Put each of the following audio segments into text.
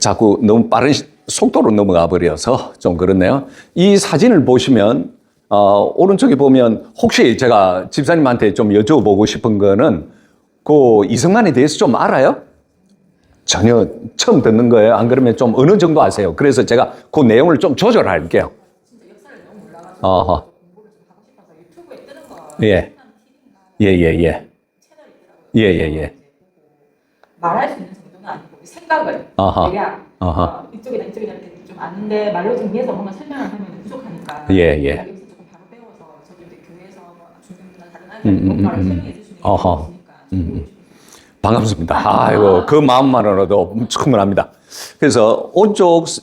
자꾸 너무 빠른 속도로 넘어가 버려서 좀 그렇네요. 이 사진을 보시면 오른쪽에 보면 혹시 제가 집사님한테 좀 여쭤보고 싶은 거는 그 이승만에 대해서 좀 알아요? 전혀 처음 듣는 거예요. 안 그러면 좀 어느 정도 아세요? 그래서 제가 그 내용을 좀 조절할게요. 진짜 역사를 너무 몰라가지고 공부를 좀 하고 싶어서 유튜브에 뜨는 거 예. 채널이 있더라고요. 예. 말할 수 있는 정도는 아니고 생각을 대략 이쪽이나 이쪽이나 좀 아는데 말로 정리해서 뭔가 설명을 하면 부족하니까 여기서 조금 바로 배워서 저도 이제 교회에서 중등부나 다른 아이들 뭔가를 설명해 주시는 게 있으니까 반갑습니다. 아이고, 그 마음만으로도 충분합니다. 그래서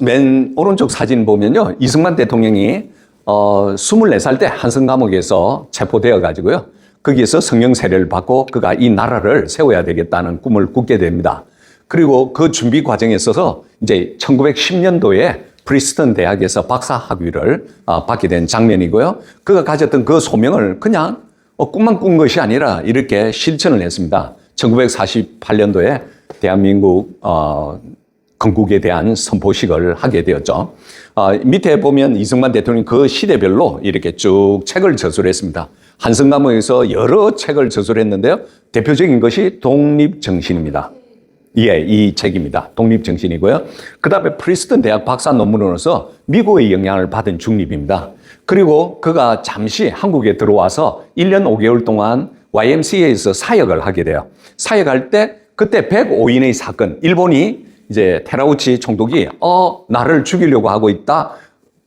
맨 오른쪽 사진 보면요. 이승만 대통령이 24살 때 한성 감옥에서 체포되어 가지고요. 거기에서 성령 세례를 받고 그가 이 나라를 세워야 되겠다는 꿈을 꾸게 됩니다. 그리고 그 준비 과정에 있어서 이제 1910년도에 프리스턴 대학에서 박사 학위를 받게 된 장면이고요. 그가 가졌던 그 소명을 그냥 꿈만 꾼 것이 아니라 이렇게 실천을 했습니다. 1948년도에 대한민국 건국에 대한 선포식을 하게 되었죠. 밑에 보면 이승만 대통령이 그 시대별로 이렇게 쭉 책을 저술했습니다. 한성 감옥에서 여러 책을 저술했는데요. 대표적인 것이 독립정신입니다. 예, 이 책입니다. 독립정신이고요. 그 다음에 프리스턴 대학 박사 논문으로서 미국의 영향을 받은 중립입니다. 그리고 그가 잠시 한국에 들어와서 1년 5개월 동안 YMCA에서 사역을 하게 돼요. 사역할 때 그때 105인의 사건, 일본이 이제 테라우치 총독이 나를 죽이려고 하고 있다.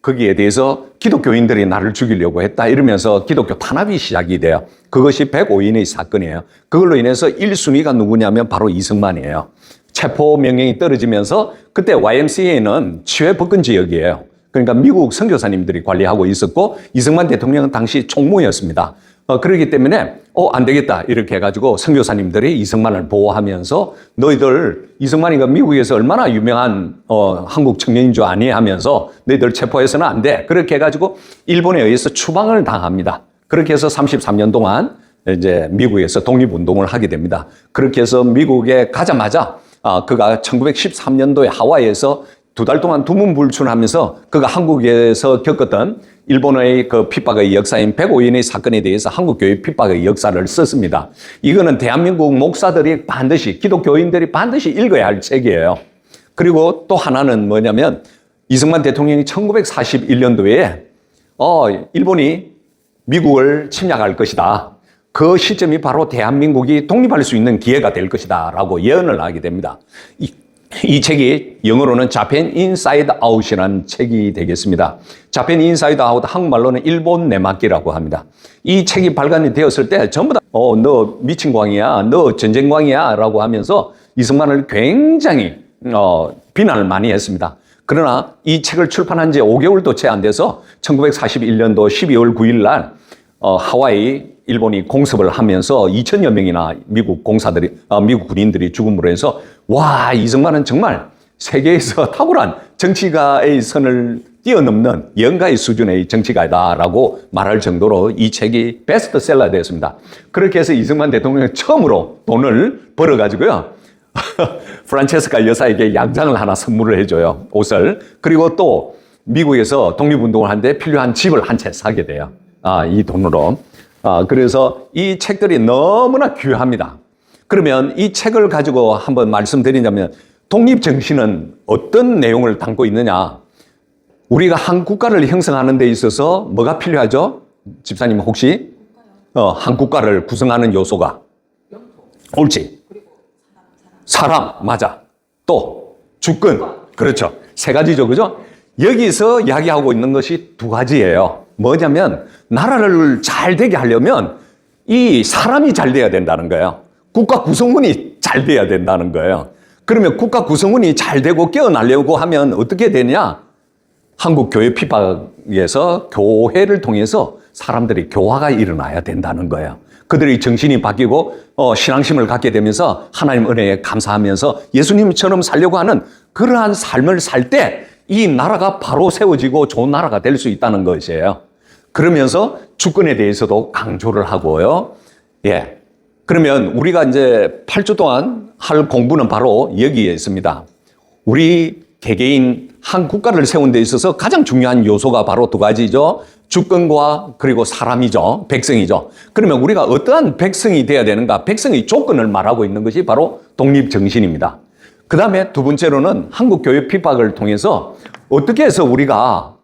거기에 대해서 기독교인들이 나를 죽이려고 했다. 이러면서 기독교 탄압이 시작이 돼요. 그것이 105인의 사건이에요. 그걸로 인해서 1순위가 누구냐면 바로 이승만이에요. 체포 명령이 떨어지면서 그때 YMCA는 치외법권 지역이에요. 그러니까 미국 선교사님들이 관리하고 있었고 이승만 대통령은 당시 총무였습니다. 그렇기 때문에 안 되겠다 이렇게 해가지고 선교사님들이 이승만을 보호하면서 너희들 이승만이가 미국에서 얼마나 유명한 한국 청년인 줄 아니 하면서 너희들 체포해서는 안 돼. 그렇게 해가지고 일본에 의해서 추방을 당합니다. 그렇게 해서 33년 동안 이제 미국에서 독립운동을 하게 됩니다. 그렇게 해서 미국에 가자마자 그가 1913년도에 하와이에서 2달 동안 두문불출하면서 그가 한국에서 겪었던 일본의 그 핍박의 역사인 105인의 사건에 대해서 한국교회 핍박의 역사를 썼습니다. 이거는 대한민국 목사들이 반드시, 기독교인들이 반드시 읽어야 할 책이에요. 그리고 또 하나는 뭐냐면 이승만 대통령이 1941년도에 일본이 미국을 침략할 것이다. 그 시점이 바로 대한민국이 독립할 수 있는 기회가 될 것이다 라고 예언을 하게 됩니다. 이 책이 영어로는 자펜 인사이드 아웃이라는 책이 되겠습니다. 자펜 인사이드 아웃, 한국말로는 일본 내막기라고 합니다. 이 책이 발간이 되었을 때 전부 다 너 미친 광이야, 너 전쟁광이야 라고 하면서 이승만을 굉장히 비난을 많이 했습니다. 그러나 이 책을 출판한 지 5개월도 채 안 돼서 1941년도 12월 9일 날 하와이 일본이 공습을 하면서 2천여 명이나 미국 군인들이 죽음으로 해서 와, 이승만은 정말 세계에서 탁월한 정치가의 선을 뛰어넘는 영가의 수준의 정치가다라고 말할 정도로 이 책이 베스트셀러가 되었습니다. 그렇게 해서 이승만 대통령이 처음으로 돈을 벌어가지고요. 프란체스카 여사에게 양장을 하나 선물을 해줘요. 옷을. 그리고 또 미국에서 독립운동을 하는데 필요한 집을 한 채 사게 돼요. 이 돈으로. 그래서 이 책들이 너무나 귀합니다. 그러면 이 책을 가지고 한번 말씀드리자면 독립정신은 어떤 내용을 담고 있느냐. 우리가 한 국가를 형성하는 데 있어서 뭐가 필요하죠? 집사님 혹시 한 국가를 구성하는 요소가 옳지. 사람 맞아. 또 주권 그렇죠. 3가지죠. 그죠? 여기서 이야기하고 있는 것이 2가지예요. 뭐냐면 나라를 잘 되게 하려면 이 사람이 잘 돼야 된다는 거예요. 국가 구성원이 잘 돼야 된다는 거예요. 그러면 국가 구성원이 잘 되고 깨어나려고 하면 어떻게 되냐? 한국 교회 핍박에서 교회를 통해서 사람들이 교화가 일어나야 된다는 거예요. 그들의 정신이 바뀌고 신앙심을 갖게 되면서 하나님 은혜에 감사하면서 예수님처럼 살려고 하는 그러한 삶을 살 때 이 나라가 바로 세워지고 좋은 나라가 될 수 있다는 것이에요. 그러면서 주권에 대해서도 강조를 하고요. 예. 그러면 우리가 이제 8주 동안 할 공부는 바로 여기에 있습니다. 우리 개개인 한 국가를 세운 데 있어서 가장 중요한 요소가 바로 두 가지죠. 주권과 그리고 사람이죠. 백성이죠. 그러면 우리가 어떠한 백성이 돼야 되는가? 백성의 조건을 말하고 있는 것이 바로 독립정신입니다. 그 다음에 두 번째로는 한국교회 핍박을 통해서 어떻게 해서 우리가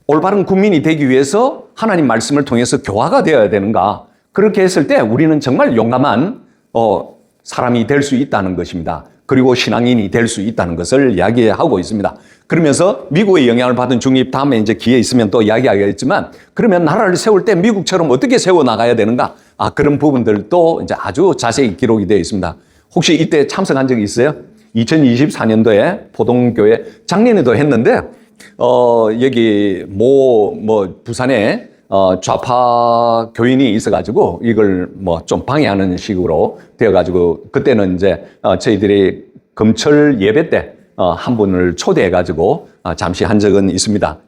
올바른 국민이 되기 위해서 하나님 말씀을 통해서 교화가 되어야 되는가? 그렇게 했을 때 우리는 정말 용감한 사람이 될 수 있다는 것입니다. 그리고 신앙인이 될 수 있다는 것을 이야기하고 있습니다. 그러면서 미국의 영향을 받은 중립, 다음에 이제 기회 있으면 또 이야기하겠지만, 그러면 나라를 세울 때 미국처럼 어떻게 세워 나가야 되는가? 그런 부분들도 이제 아주 자세히 기록이 되어 있습니다. 혹시 이때 참석한 적이 있어요? 2024년도에 포동교회 작년에도 했는데, 여기 부산에 좌파 교인이 있어가지고 이걸 좀 방해하는 식으로 되어가지고 그때는 이제 저희들이 금철 예배 때 한 분을 초대해가지고 잠시 한 적은 있습니다.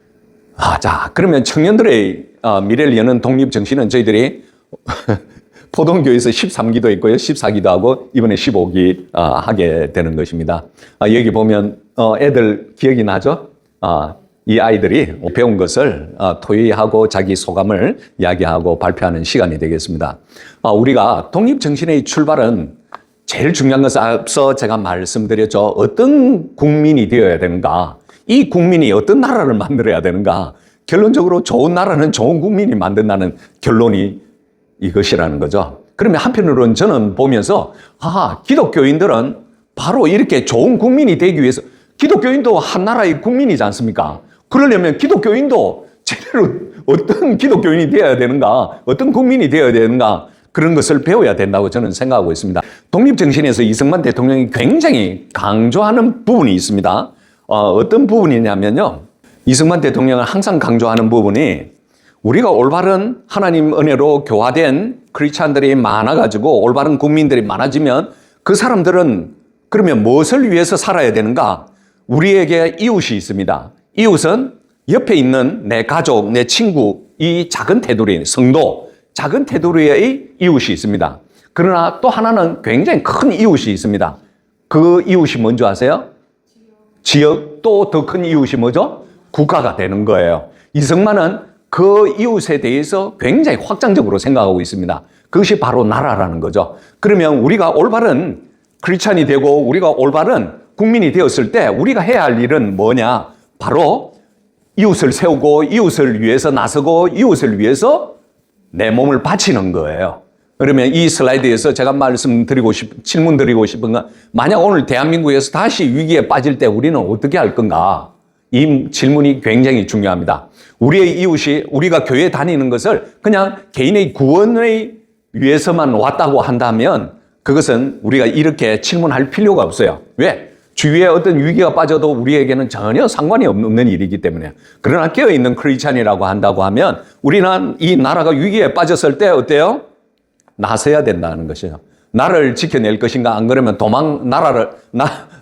자, 그러면 청년들의 미래를 여는 독립정신은 저희들이 포동교에서 13기도 있고요. 14기도 하고 이번에 15기 하게 되는 것입니다. 여기 보면 애들 기억이 나죠? 이 아이들이 배운 것을 토의하고 자기 소감을 이야기하고 발표하는 시간이 되겠습니다. 우리가 독립정신의 출발은 제일 중요한 것은 앞서 제가 말씀드렸죠. 어떤 국민이 되어야 되는가? 이 국민이 어떤 나라를 만들어야 되는가? 결론적으로 좋은 나라는 좋은 국민이 만든다는 결론이 이것이라는 거죠. 그러면 한편으로는 저는 보면서 기독교인들은 바로 이렇게 좋은 국민이 되기 위해서 기독교인도 한 나라의 국민이지 않습니까? 그러려면 기독교인도 제대로 어떤 기독교인이 되어야 되는가, 어떤 국민이 되어야 되는가, 그런 것을 배워야 된다고 저는 생각하고 있습니다. 독립정신에서 이승만 대통령이 굉장히 강조하는 부분이 있습니다. 어떤 부분이냐면요. 이승만 대통령은 항상 강조하는 부분이 우리가 올바른 하나님 은혜로 교화된 크리스찬들이 많아가지고 올바른 국민들이 많아지면 그 사람들은 그러면 무엇을 위해서 살아야 되는가? 우리에게 이웃이 있습니다. 이웃은 옆에 있는 내 가족, 내 친구, 이 작은 테두리, 성도, 작은 테두리의 이웃이 있습니다. 그러나 또 하나는 굉장히 큰 이웃이 있습니다. 그 이웃이 뭔지 아세요? 지역. 또 더 큰 이웃이 뭐죠? 국가가 되는 거예요. 이승만은 그 이웃에 대해서 굉장히 확장적으로 생각하고 있습니다. 그것이 바로 나라라는 거죠. 그러면 우리가 올바른 크리스찬이 되고 우리가 올바른 국민이 되었을 때 우리가 해야 할 일은 뭐냐? 바로 이웃을 세우고 이웃을 위해서 나서고 이웃을 위해서 내 몸을 바치는 거예요. 그러면 이 슬라이드에서 제가 질문 드리고 싶은 건 만약 오늘 대한민국에서 다시 위기에 빠질 때 우리는 어떻게 할 건가? 이 질문이 굉장히 중요합니다. 우리의 이웃이 우리가 교회 다니는 것을 그냥 개인의 구원을 위해서만 왔다고 한다면 그것은 우리가 이렇게 질문할 필요가 없어요. 왜? 주위에 어떤 위기가 빠져도 우리에게는 전혀 상관이 없는 일이기 때문에. 그러나 깨어있는 크리스찬이라고 한다고 하면 우리는 이 나라가 위기에 빠졌을 때 어때요? 나서야 된다는 것이죠. 나를 지켜낼 것인가? 안 그러면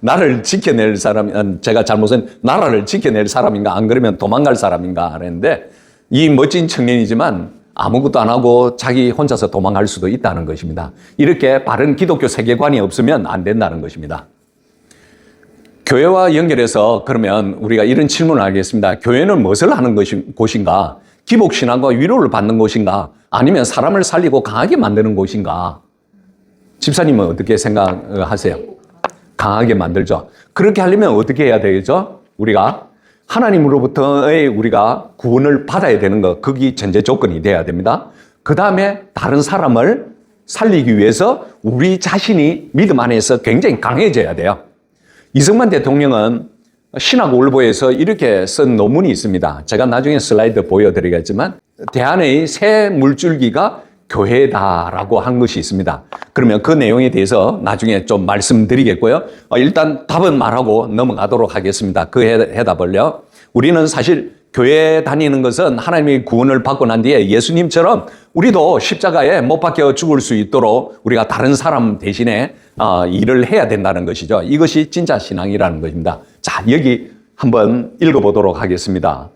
나를 지켜낼 사람, 제가 잘못은 나라를 지켜낼 사람인가? 안 그러면 도망갈 사람인가? 그랬는데 이 멋진 청년이지만 아무것도 안 하고 자기 혼자서 도망갈 수도 있다는 것입니다. 이렇게 바른 기독교 세계관이 없으면 안 된다는 것입니다. 교회와 연결해서 그러면 우리가 이런 질문을 하겠습니다. 교회는 무엇을 하는 곳인가? 기복신앙과 위로를 받는 곳인가? 아니면 사람을 살리고 강하게 만드는 곳인가? 집사님은 어떻게 생각하세요? 강하게 만들죠. 그렇게 하려면 어떻게 해야 되겠죠? 우리가 하나님으로부터의 우리가 구원을 받아야 되는 것, 그게 전제 조건이 돼야 됩니다. 그 다음에 다른 사람을 살리기 위해서 우리 자신이 믿음 안에서 굉장히 강해져야 돼요. 이승만 대통령은 신학월보에서 이렇게 쓴 논문이 있습니다. 제가 나중에 슬라이드 보여드리겠지만 대한의 새 물줄기가 교회다라고 한 것이 있습니다. 그러면 그 내용에 대해서 나중에 좀 말씀드리겠고요. 일단 답은 말하고 넘어가도록 하겠습니다. 그 해답을요. 우리는 사실 교회 다니는 것은 하나님의 구원을 받고 난 뒤에 예수님처럼 우리도 십자가에 못 박혀 죽을 수 있도록 우리가 다른 사람 대신에 일을 해야 된다는 것이죠. 이것이 진짜 신앙이라는 것입니다. 자, 여기 한번 읽어보도록 하겠습니다.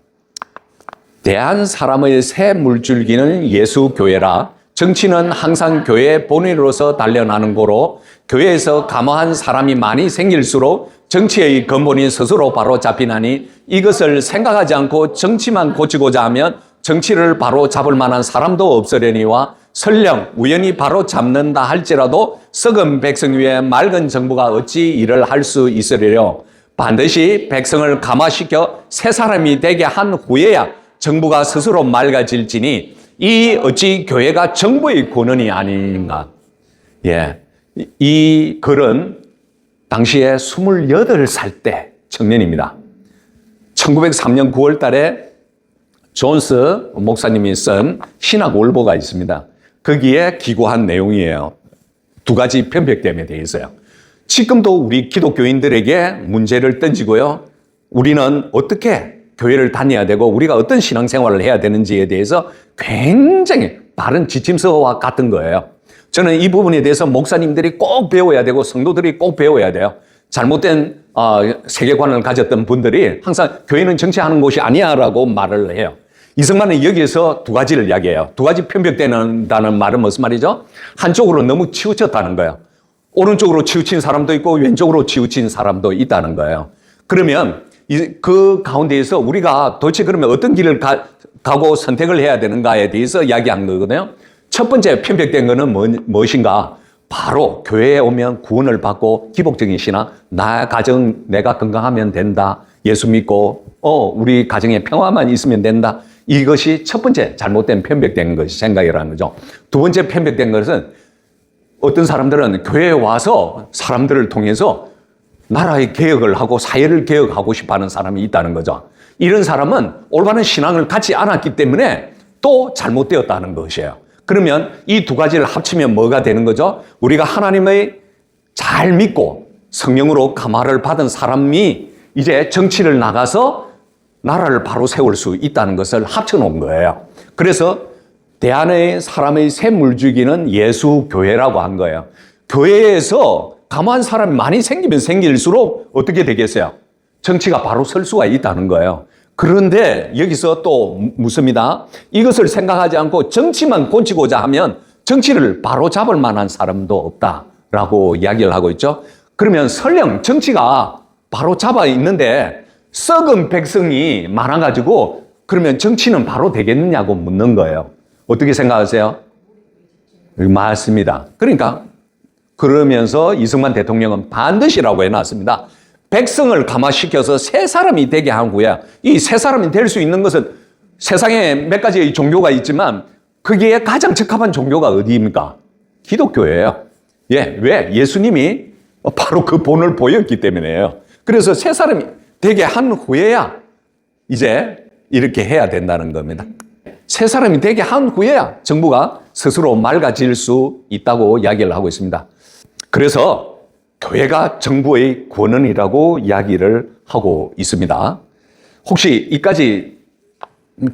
대한 사람의 새 물줄기는 예수 교회라. 정치는 항상 교회의 본인으로서 단련하는 거로 교회에서 감화한 사람이 많이 생길수록 정치의 근본이 스스로 바로 잡히나니 이것을 생각하지 않고 정치만 고치고자 하면 정치를 바로 잡을 만한 사람도 없으려니와 설령 우연히 바로 잡는다 할지라도 썩은 백성 위에 맑은 정부가 어찌 일을 할 수 있으리요. 반드시 백성을 감화시켜 새 사람이 되게 한 후에야 정부가 스스로 맑아질지니 이 어찌 교회가 정부의 권한이 아닌가. 예. 이 글은 당시에 28살 때 청년입니다. 1903년 9월 달에 존스 목사님이 쓴 신학 올보가 있습니다. 거기에 기고한 내용이에요. 두 가지 편백됨에 대해서요. 지금도 우리 기독교인들에게 문제를 던지고요. 우리는 어떻게 교회를 다녀야 되고 우리가 어떤 신앙생활을 해야 되는지에 대해서 굉장히 바른 지침서와 같은 거예요. 저는 이 부분에 대해서 목사님들이 꼭 배워야 되고 성도들이 꼭 배워야 돼요. 잘못된 세계관을 가졌던 분들이 항상 교회는 정치하는 곳이 아니야라고 말을 해요. 이승만은 여기에서 두 가지를 이야기해요. 두 가지 편벽된다는 말은 무슨 말이죠? 한쪽으로 너무 치우쳤다는 거예요. 오른쪽으로 치우친 사람도 있고 왼쪽으로 치우친 사람도 있다는 거예요. 그러면 그 가운데에서 우리가 도대체 그러면 어떤 길을 가고 선택을 해야 되는가에 대해서 이야기한 거거든요. 첫 번째 편벽된 거는 무엇인가? 바로 교회에 오면 구원을 받고 기복적인 신앙, 나 가정 내가 건강하면 된다. 예수 믿고 우리 가정에 평화만 있으면 된다. 이것이 첫 번째 잘못된 편벽된 것이 생각이라는 거죠. 두 번째 편벽된 것은 어떤 사람들은 교회에 와서 사람들을 통해서 나라의 개혁을 하고 사회를 개혁하고 싶어하는 사람이 있다는 거죠. 이런 사람은 올바른 신앙을 갖지 않았기 때문에 또 잘못되었다는 것이에요. 그러면 이 두 가지를 합치면 뭐가 되는 거죠? 우리가 하나님의 잘 믿고 성령으로 감화를 받은 사람이 이제 정치를 나가서 나라를 바로 세울 수 있다는 것을 합쳐놓은 거예요. 그래서 대한의 사람의 새 물주기는 예수 교회라고 한 거예요. 교회에서 감화한 사람이 많이 생기면 생길수록 어떻게 되겠어요? 정치가 바로 설 수가 있다는 거예요. 그런데 여기서 또 묻습니다. 이것을 생각하지 않고 정치만 고치고자 하면 정치를 바로 잡을 만한 사람도 없다라고 이야기를 하고 있죠. 그러면 설령 정치가 바로 잡아 있는데 썩은 백성이 많아가지고 그러면 정치는 바로 되겠느냐고 묻는 거예요. 어떻게 생각하세요? 맞습니다. 그러니까 그러면서 이승만 대통령은 반드시라고 해놨습니다. 백성을 감화시켜서 새 사람이 되게 한 후에 이 새 사람이 될 수 있는 것은 세상에 몇 가지의 종교가 있지만 거기에 가장 적합한 종교가 어디입니까? 기독교예요. 예, 왜? 예수님이 바로 그 본을 보였기 때문에요. 그래서 새 사람이 되게 한 후에야 이제 이렇게 해야 된다는 겁니다. 새 사람이 되게 한 후에야 정부가 스스로 맑아질 수 있다고 이야기를 하고 있습니다. 그래서 교회가 정부의 권한이라고 이야기를 하고 있습니다. 혹시 이까지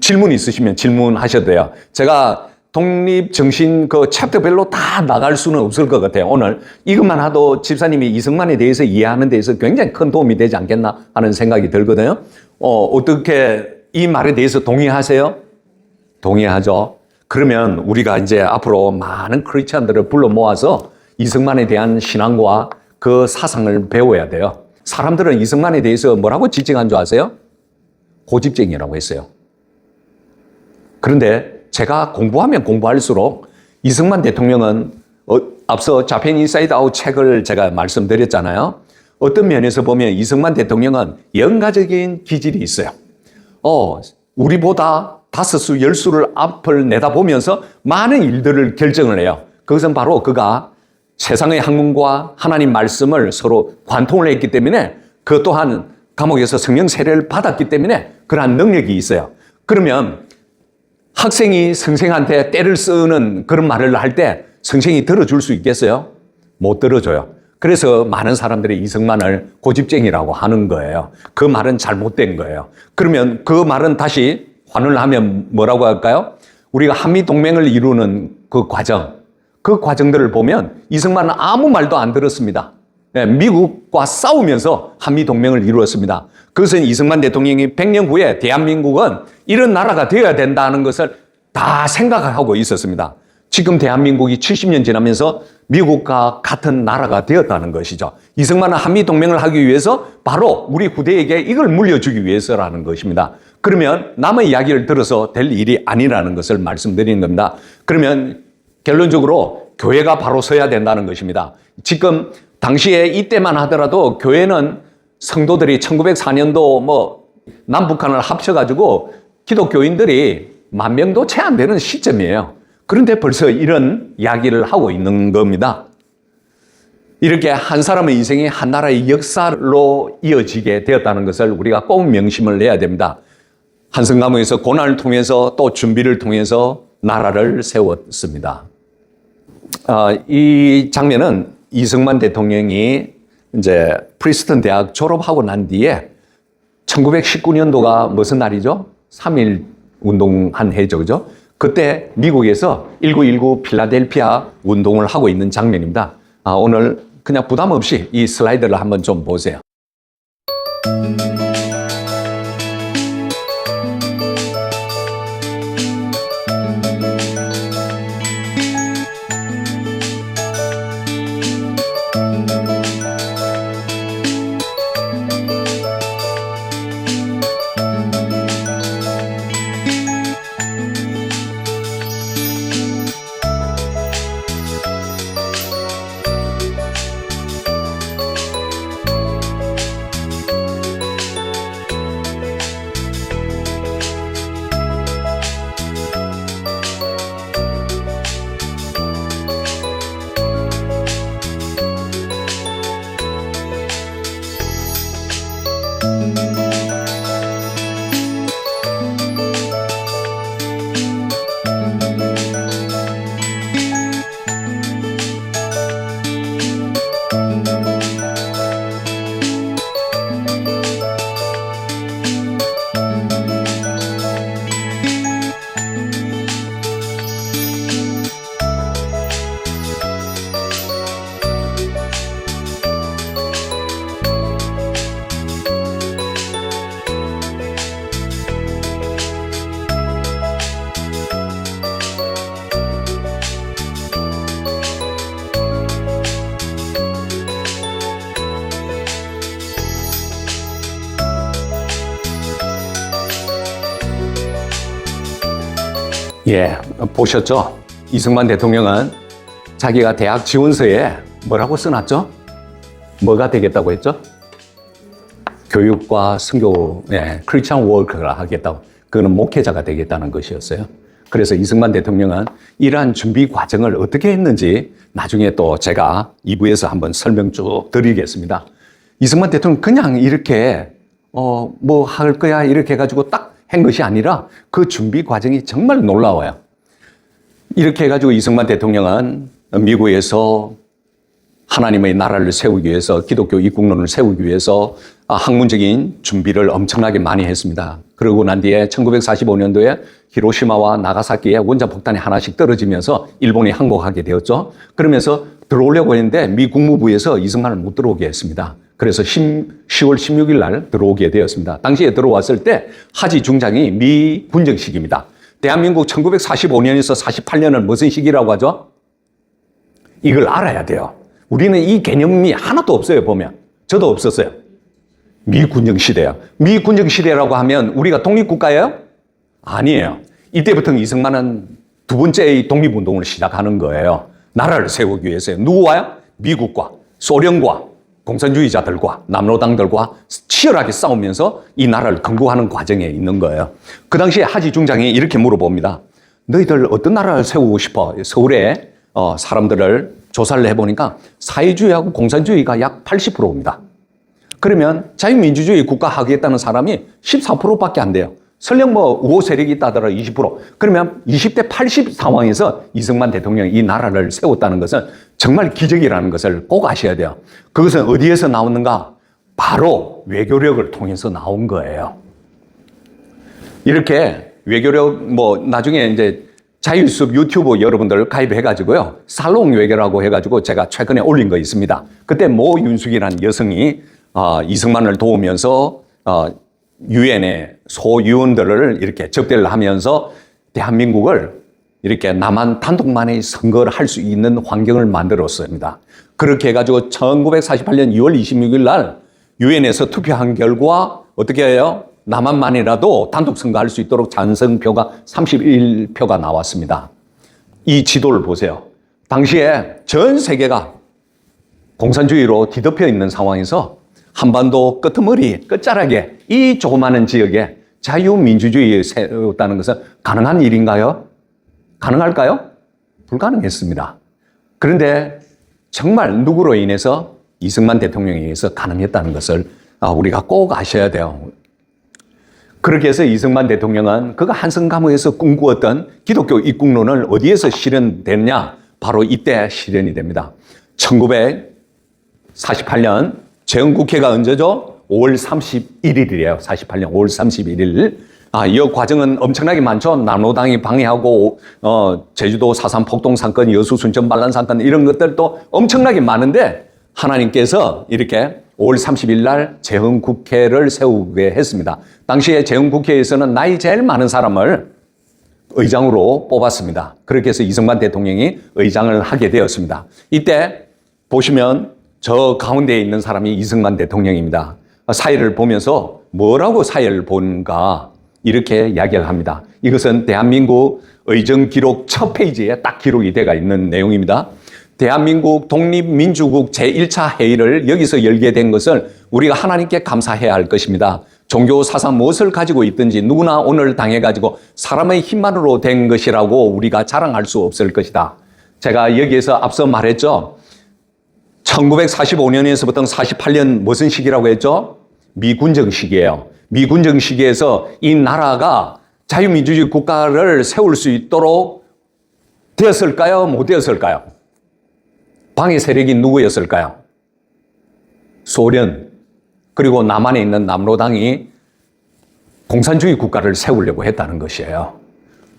질문 있으시면 질문하셔도 돼요. 제가 독립정신 그 챕터별로 다 나갈 수는 없을 것 같아요. 오늘 이것만 하도 집사님이 이승만에 대해서 이해하는 데에서 굉장히 큰 도움이 되지 않겠나 하는 생각이 들거든요. 어떻게 이 말에 대해서 동의하세요? 동의하죠. 그러면 우리가 이제 앞으로 많은 크리스찬들을 불러 모아서 이승만에 대한 신앙과 그 사상을 배워야 돼요. 사람들은 이승만에 대해서 뭐라고 지칭한 줄 아세요? 고집쟁이라고 했어요. 그런데 제가 공부하면 공부할수록 이승만 대통령은 앞서 자펜 인사이드 아웃 책을 제가 말씀드렸잖아요. 어떤 면에서 보면 이승만 대통령은 영가적인 기질이 있어요. 우리보다 5수, 10수를 앞을 내다보면서 많은 일들을 결정을 해요. 그것은 바로 그가 세상의 학문과 하나님 말씀을 서로 관통을 했기 때문에 그 또한 감옥에서 성령 세례를 받았기 때문에 그러한 능력이 있어요. 그러면 학생이 선생한테 때를 쓰는 그런 말을 할 때 선생이 들어줄 수 있겠어요? 못 들어줘요. 그래서 많은 사람들이 이승만을 고집쟁이라고 하는 거예요. 그 말은 잘못된 거예요. 그러면 그 말은 다시 환원을 하면 뭐라고 할까요? 우리가 한미동맹을 이루는 그 과정들을 보면 이승만은 아무 말도 안 들었습니다. 미국과 싸우면서 한미동맹을 이루었습니다. 그것은 이승만 대통령이 100년 후에 대한민국은 이런 나라가 되어야 된다는 것을 다 생각하고 있었습니다. 지금 대한민국이 70년 지나면서 미국과 같은 나라가 되었다는 것이죠. 이승만은 한미동맹을 하기 위해서 바로 우리 후대에게 이걸 물려주기 위해서라는 것입니다. 그러면 남의 이야기를 들어서 될 일이 아니라는 것을 말씀드리는 겁니다. 그러면 결론적으로 교회가 바로 서야 된다는 것입니다. 지금 당시에 이때만 하더라도 교회는 성도들이 1904년도 남북한을 합쳐가지고 기독교인들이 10,000명도 채 안 되는 시점이에요. 그런데 벌써 이런 이야기를 하고 있는 겁니다. 이렇게 한 사람의 인생이 한 나라의 역사로 이어지게 되었다는 것을 우리가 꼭 명심을 해야 됩니다. 한성가문에서 고난을 통해서 또 준비를 통해서 나라를 세웠습니다. 이 장면은 이승만 대통령이 이제 프리스턴 대학 졸업하고 난 뒤에 1919년도가 무슨 날이죠? 3.1 운동한 해죠, 그죠? 그때 미국에서 1919 필라델피아 운동을 하고 있는 장면입니다. 오늘 그냥 부담 없이 이 슬라이드를 한번 좀 보세요. 예, 보셨죠? 이승만 대통령은 자기가 대학 지원서에 뭐라고 써놨죠? 뭐가 되겠다고 했죠? 교육과 선교, 크리스천 워크를 하겠다고. 그거는 목회자가 되겠다는 것이었어요. 그래서 이승만 대통령은 이러한 준비 과정을 어떻게 했는지 나중에 또 제가 2부에서 한번 설명 쭉 드리겠습니다. 이승만 대통령 그냥 이렇게 뭐 할 거야 이렇게 해가지고 딱 한 것이 아니라 그 준비 과정이 정말 놀라워요. 이렇게 해가지고 이승만 대통령은 미국에서 하나님의 나라를 세우기 위해서 기독교 입국론을 세우기 위해서 학문적인 준비를 엄청나게 많이 했습니다. 그러고 난 뒤에 1945년도에 히로시마와 나가사키에 원자폭탄이 하나씩 떨어지면서 일본이 항복하게 되었죠. 그러면서 들어오려고 했는데 미 국무부에서 이승만을 못 들어오게 했습니다. 그래서 10월 16일 날 들어오게 되었습니다. 당시에 들어왔을 때 하지 중장이 미 군정식입니다. 대한민국 1945년에서 48년은 무슨 시기라고 하죠? 이걸 알아야 돼요. 우리는 이 개념이 하나도 없어요, 보면. 저도 없었어요. 미 군정시대예요. 미 군정시대라고 하면 우리가 독립국가예요? 아니에요. 이때부터 이승만은 두 번째의 독립운동을 시작하는 거예요. 나라를 세우기 위해서요. 누구와요? 미국과 소련과 공산주의자들과 남로당들과 치열하게 싸우면서 이 나라를 건국하는 과정에 있는 거예요. 그 당시에 하지 중장이 이렇게 물어봅니다. 너희들 어떤 나라를 세우고 싶어? 서울에 사람들을 조사를 해보니까 사회주의하고 공산주의가 약 80%입니다. 그러면 자유민주주의 국가 하겠다는 사람이 14%밖에 안 돼요. 설령 우호 세력이 있다 하더라도 20%. 그러면 20대 80 상황에서 이승만 대통령이 이 나라를 세웠다는 것은 정말 기적이라는 것을 꼭 아셔야 돼요. 그것은 어디에서 나오는가? 바로 외교력을 통해서 나온 거예요. 이렇게 외교력, 나중에 이제 자유숲 유튜브 여러분들 가입해가지고요. 살롱 외교라고 해가지고 제가 최근에 올린 거 있습니다. 그때 모 윤숙이라는 여성이 이승만을 도우면서 유엔의 소위원들을 이렇게 접대를 하면서 대한민국을 이렇게 남한 단독만의 선거를 할 수 있는 환경을 만들었습니다. 그렇게 해가지고 1948년 2월 26일 날 유엔에서 투표한 결과 어떻게 해요? 남한만이라도 단독 선거할 수 있도록 찬성표가 31표가 나왔습니다. 이 지도를 보세요. 당시에 전 세계가 공산주의로 뒤덮여 있는 상황에서 한반도 끄트머리, 끝자락에 이 조그마한 지역에 자유민주주의를 세웠다는 것은 가능한 일인가요? 가능할까요? 불가능했습니다. 그런데 정말 누구로 인해서 이승만 대통령에 의해서 가능했다는 것을 우리가 꼭 아셔야 돼요. 그렇게 해서 이승만 대통령은 그가 한성감옥에서 꿈꾸었던 기독교 입국론을 어디에서 실현되느냐? 바로 이때 실현이 됩니다. 1948년 재헌국회가 언제죠? 5월 31일이에요. 48년 5월 31일. 이 과정은 엄청나게 많죠. 남로당이 방해하고 제주도 4.3 폭동 사건, 여수 순천 반란 사건 이런 것들도 엄청나게 많은데 하나님께서 이렇게 5월 30일 날 재헌국회를 세우게 했습니다. 당시에 재헌국회에서는 나이 제일 많은 사람을 의장으로 뽑았습니다. 그렇게 해서 이승만 대통령이 의장을 하게 되었습니다. 이때 보시면 저 가운데에 있는 사람이 이승만 대통령입니다. 사회를 보면서 뭐라고 사회를 본가 이렇게 이야기를 합니다. 이것은 대한민국 의정기록 첫 페이지에 딱 기록이 되어 있는 내용입니다. 대한민국 독립민주국 제1차 회의를 여기서 열게 된 것을 우리가 하나님께 감사해야 할 것입니다. 종교 사상 무엇을 가지고 있든지 누구나 오늘 당해가지고 사람의 힘만으로 된 것이라고 우리가 자랑할 수 없을 것이다. 제가 여기에서 앞서 말했죠. 1945년에서부터 48년 무슨 시기라고 했죠? 미군정 시기예요. 미군정 시기에서 이 나라가 자유민주주의 국가를 세울 수 있도록 되었을까요? 못 되었을까요? 방해 세력이 누구였을까요? 소련, 그리고 남한에 있는 남로당이 공산주의 국가를 세우려고 했다는 것이에요.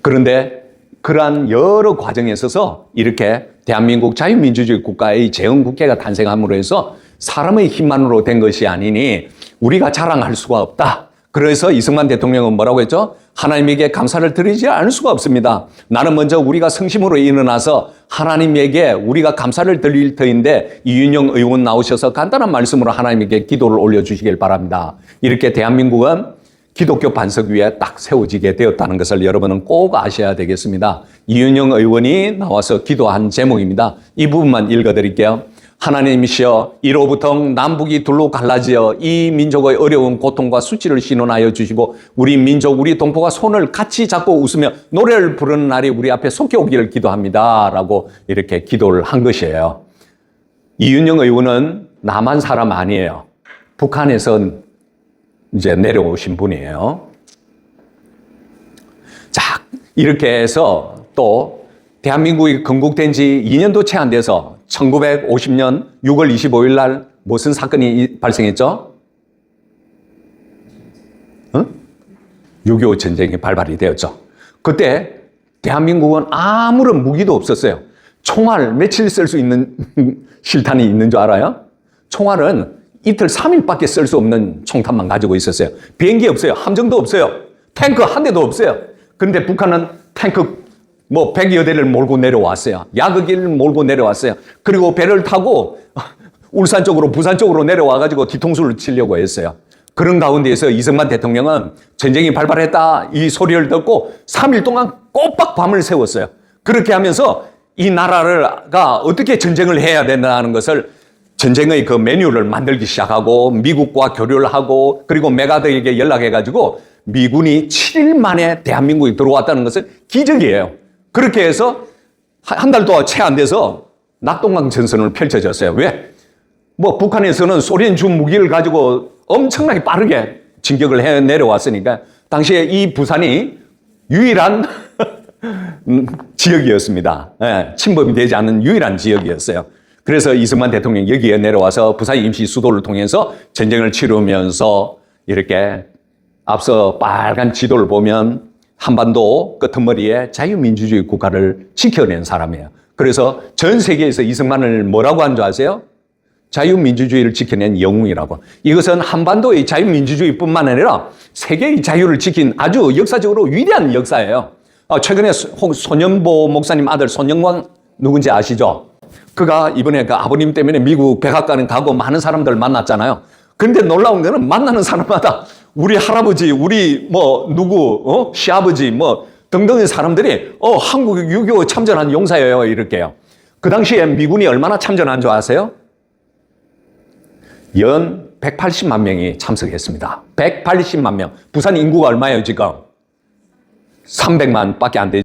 그런데 그러한 여러 과정에 있어서 이렇게 대한민국 자유민주주의 국가의 재헌국회가 탄생함으로 해서 사람의 힘만으로 된 것이 아니니 우리가 자랑할 수가 없다. 그래서 이승만 대통령은 뭐라고 했죠? 하나님에게 감사를 드리지 않을 수가 없습니다. 나는 먼저 우리가 성심으로 일어나서 하나님에게 우리가 감사를 드릴 터인데 이윤영 의원 나오셔서 간단한 말씀으로 하나님에게 기도를 올려주시길 바랍니다. 이렇게 대한민국은 기독교 반석 위에 딱 세워지게 되었다는 것을 여러분은 꼭 아셔야 되겠습니다. 이윤영 의원이 나와서 기도한 제목입니다. 이 부분만 읽어드릴게요. 하나님이시여 이로부터 남북이 둘로 갈라지어 이 민족의 어려운 고통과 수치를 신원하여 주시고 우리 민족 우리 동포가 손을 같이 잡고 웃으며 노래를 부르는 날이 우리 앞에 속히 오기를 기도합니다 라고 이렇게 기도를 한 것이에요. 이윤영 의원은 남한 사람 아니에요. 북한에서 이제 내려오신 분이에요. 자, 이렇게 해서 또 대한민국이 건국된 지 2년도 채 안 돼서 1950년 6월 25일 날 무슨 사건이 발생했죠? 6.25 전쟁이 발발이 되었죠. 그때 대한민국은 아무런 무기도 없었어요. 총알 며칠 쓸 수 있는 실탄이 있는 줄 알아요? 총알은 이틀 3일밖에 쓸 수 없는 총탄만 가지고 있었어요. 비행기 없어요. 함정도 없어요. 탱크 한 대도 없어요. 그런데 북한은 탱크 100여 대를 몰고 내려왔어요. 야극기를 몰고 내려왔어요. 그리고 배를 타고 울산 쪽으로 부산 쪽으로 내려와가지고 뒤통수를 치려고 했어요. 그런 가운데에서 이승만 대통령은 전쟁이 발발했다 이 소리를 듣고 3일 동안 꼬박 밤을 새웠어요. 그렇게 하면서 이 나라가 어떻게 전쟁을 해야 된다는 것을 전쟁의 그 매뉴얼을 만들기 시작하고 미국과 교류를 하고 그리고 메가드에게 연락해가지고 미군이 7일 만에 대한민국에 들어왔다는 것은 기적이에요. 그렇게 해서 한 달 동안 채 안 돼서 낙동강 전선을 펼쳐졌어요. 왜? 북한에서는 소련 준 무기를 가지고 엄청나게 빠르게 진격을 해 내려왔으니까 당시에 이 부산이 유일한 지역이었습니다. 침범이 되지 않는 유일한 지역이었어요. 그래서 이승만 대통령이 여기에 내려와서 부산 임시 수도를 통해서 전쟁을 치르면서 이렇게 앞서 빨간 지도를 보면 한반도 끄트머리에 자유민주주의 국가를 지켜낸 사람이에요. 그래서 전 세계에서 이승만을 뭐라고 한 줄 아세요? 자유민주주의를 지켜낸 영웅이라고. 이것은 한반도의 자유민주주의뿐만 아니라 세계의 자유를 지킨 아주 역사적으로 위대한 역사예요. 최근에 손연보 목사님 아들 손영원 누군지 아시죠? 그가 이번에 그 아버님 때문에 미국 백악관에 가고 많은 사람들 만났잖아요. 근데 놀라운 거는 만나는 사람마다 우리 할아버지, 우리 뭐 누구, 시아버지 뭐 등등의 사람들이 한국 6.25 참전한 용사예요 이렇게요. 그 당시에 미군이 얼마나 참전한 줄 아세요? 연 180만 명이 참석했습니다. 180만 명. 부산 인구가 얼마예요 지금? 300만 밖에 안 되죠.